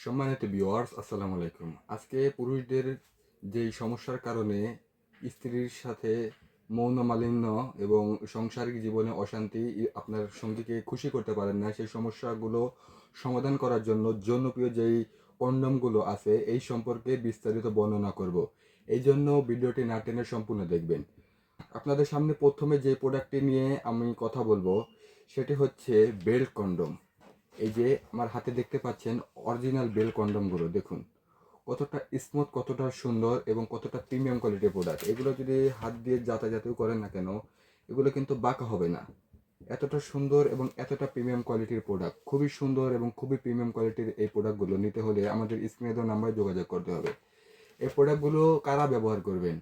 সম্মানিত ভিউয়ার্স, আসসালামু আলাইকুম। আজকে পুরুষদের যেই সমস্যার কারণে স্ত্রীর সাথে মনোমালিন্য এবং সাংসারিক জীবনে অশান্তি, আপনার সঙ্গীকে খুশি করতে পারেন না, সেই সমস্যাগুলো সমাধান করার জন্য জনপ্রিয় যেই কন্ডমগুলো আছে এই সম্পর্কে বিস্তারিত বর্ণনা করব। এই জন্য ভিডিওটি না টেনে সম্পূর্ণ দেখবেন। আপনাদের সামনে প্রথমে যে প্রোডাক্টটি নিয়ে আমি কথা বলবো সেটি হচ্ছে বেল্ট কন্ডম। এই যে আমার হাতে দেখতে পাচ্ছেন অরিজিনাল বেল কন্ডমগুলো, দেখুন কতটা স্মুথ, কতটা সুন্দর এবং কতটা প্রিমিয়াম কোয়ালিটির প্রোডাক্ট। এগুলো যদি হাত দিয়ে যাতায়াতও করেন না কেন, এগুলো কিন্তু বাঁকা হবে না। এতটা সুন্দর এবং এতটা প্রিমিয়াম কোয়ালিটির প্রোডাক্ট, খুবই সুন্দর এবং খুবই প্রিমিয়াম কোয়ালিটির এই প্রোডাক্টগুলো নিতে হলে আমাদের স্ক্রিনে দেওয়া নাম্বারে যোগাযোগ করতে হবে। এই প্রোডাক্টগুলো কারা ব্যবহার করবেন?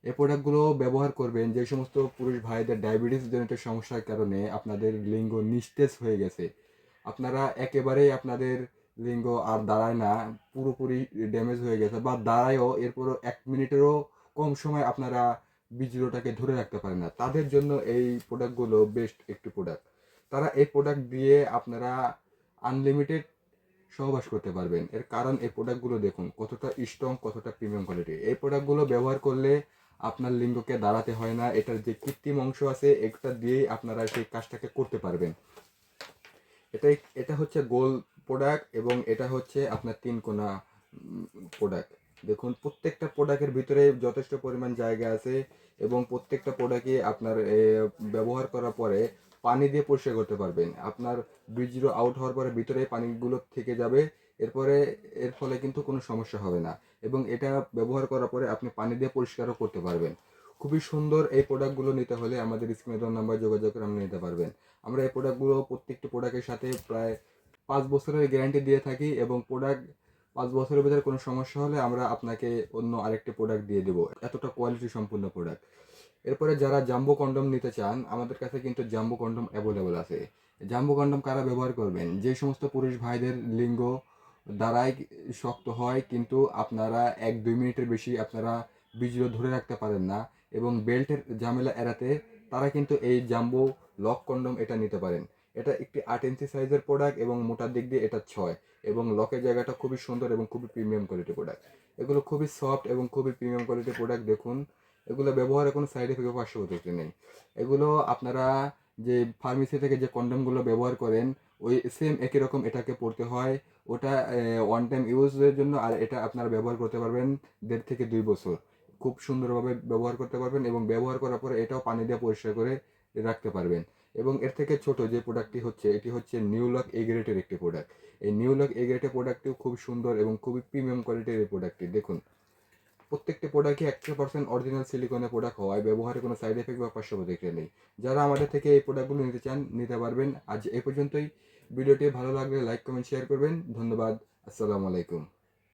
এই প্রোডাক্টগুলো ব্যবহার করবেন যে সমস্ত পুরুষ ভাইদের ডায়াবেটিস জনিত সমস্যার কারণে আপনাদের লিঙ্গ নিস্তেজ হয়ে গেছে, আপনারা একেবারেই আপনাদের লিঙ্গ আর দাঁড়ায় না, পুরোপুরি ড্যামেজ হয়ে গেছে, বা দাঁড়ায়ও এরপরও 1 মিনিটেরও কম সময় আপনারা বীর্যটাকে ধরে রাখতে পারেন না, তাদের জন্য এই প্রোডাক্টগুলো বেস্ট একটি প্রোডাক্ট। তারা এই প্রোডাক্ট দিয়ে আপনারা আনলিমিটেড সহবাস করতে পারবেন। এর কারণ এই প্রোডাক্টগুলো দেখুন কতটা স্ট্রং, কতটা প্রিমিয়াম কোয়ালিটি। এই প্রোডাক্টগুলো ব্যবহার করলে আপনার লিঙ্গকে দাঁড়াতে হয় না, এটার যে কৃত্রিম অংশ আছে এটা দিয়েই আপনারা সেই কাজটাকে করতে পারবেন। এটা হচ্ছে গোল প্রোডাক্ট এবং এটা হচ্ছে আপনার 3 কোনা প্রোডাক্ট। দেখুন প্রত্যেকটা প্রোডাক্টের ভিতরে যথেষ্ট পরিমাণ জায়গা আছে এবং প্রত্যেকটা প্রোডাক্টই আপনার ব্যবহার করার পরে পানি দিয়ে পরিষ্কার করতে পারবেন। আপনার বীর্য আউট হওয়ার পরে ভিতরে পানিগুলো থেকে যাবে, এরপরে এর ফলে কিন্তু কোনো সমস্যা হবে না। এবং এটা ব্যবহার করার পরে আপনি পানি দিয়ে পরিষ্কারও করতে পারবেন। খুবই সুন্দর। এই প্রোডাক্টগুলো নিতে হলে আমাদের স্ক্রিনে দেওয়া নাম্বার যোগাযোগ করে আপনি নিতে পারবেন। আমরা এই প্রোডাক্টগুলো প্রত্যেকটি প্রোডাক্টের সাথে প্রায় 5 বছরের গ্যারান্টি দিয়ে থাকি এবং প্রোডাক্ট 5 বছরের ভিতরে কোনো সমস্যা হলে আমরা আপনাকে অন্য আরেকটি প্রোডাক্ট দিয়ে দেবো, এতটা কোয়ালিটি সম্পূর্ণ প্রোডাক্ট। এরপরে যারা জাম্বো কন্ডম নিতে চান, আমাদের কাছে কিন্তু জাম্বো কন্ডম অ্যাভেলেবল আছে। জাম্বো কন্ডম কারা ব্যবহার করবেন? যে সমস্ত পুরুষ ভাইদের লিঙ্গ দ্বারাই শক্ত হয় কিন্তু আপনারা 1-2 মিনিটের বেশি আপনারা বীর্য ধরে রাখতে পারেন না এবং বেল্টের ঝামেলা এড়াতে, তারা কিন্তু এই জাম্বো লক কন্ডম এটা নিতে পারেন। এটা একটি 8 ইঞ্চি সাইজের প্রোডাক্ট এবং মোটার দিক দিয়ে এটা 6 এবং লকের জায়গাটা খুবই সুন্দর এবং খুবই প্রিমিয়াম কোয়ালিটির প্রোডাক্ট। এগুলো খুবই সফট এবং খুবই প্রিমিয়াম কোয়ালিটির প্রোডাক্ট। দেখুন এগুলো ব্যবহারে কোনো সাইড এফেক্ট বা পার্শ্ব প্রতিক্রিয়া নেই। এগুলো আপনারা যে ফার্মেসি থেকে যে কন্ডমগুলো ব্যবহার করেন ওই সেম একই রকম এটাকে পড়তে হয়। ওটা ওয়ান টাইম ইউজের জন্য, আর এটা আপনারা ব্যবহার করতে পারবেন 1.5 থেকে 2 বছর। খুব সুন্দরভাবে ব্যবহার করতে পারবেন এবং ব্যবহার করার পরে এটাও পানি দিয়ে পরিষ্কার করে রাখতে পারবেন। এবং এর থেকে ছোট যে প্রোডাক্টটি হচ্ছে, এটি হচ্ছে নিউলক এ গ্রেডের একটি প্রোডাক্ট। এই নিউলক এ গ্রেডের প্রোডাক্টটিও খুব সুন্দর এবং খুবই প্রিমিয়াম কোয়ালিটির এই প্রোডাক্টটি। দেখুন প্রত্যেকটি প্রোডাক্টই 100% অরিজিনাল সিলিকনের প্রোডাক্ট হওয়ায় ব্যবহারে কোনো সাইড এফেক্ট বা পার্শ্ব প্রতিক্রিয়া নেই। যারা আমাদের থেকে এই প্রোডাক্টগুলো নিতে চান নিতে পারবেন। আজ এই পর্যন্তই। ভিডিওটি ভালো লাগলে লাইক, কমেন্ট, শেয়ার করবেন। ধন্যবাদ। আসসালামু আলাইকুম।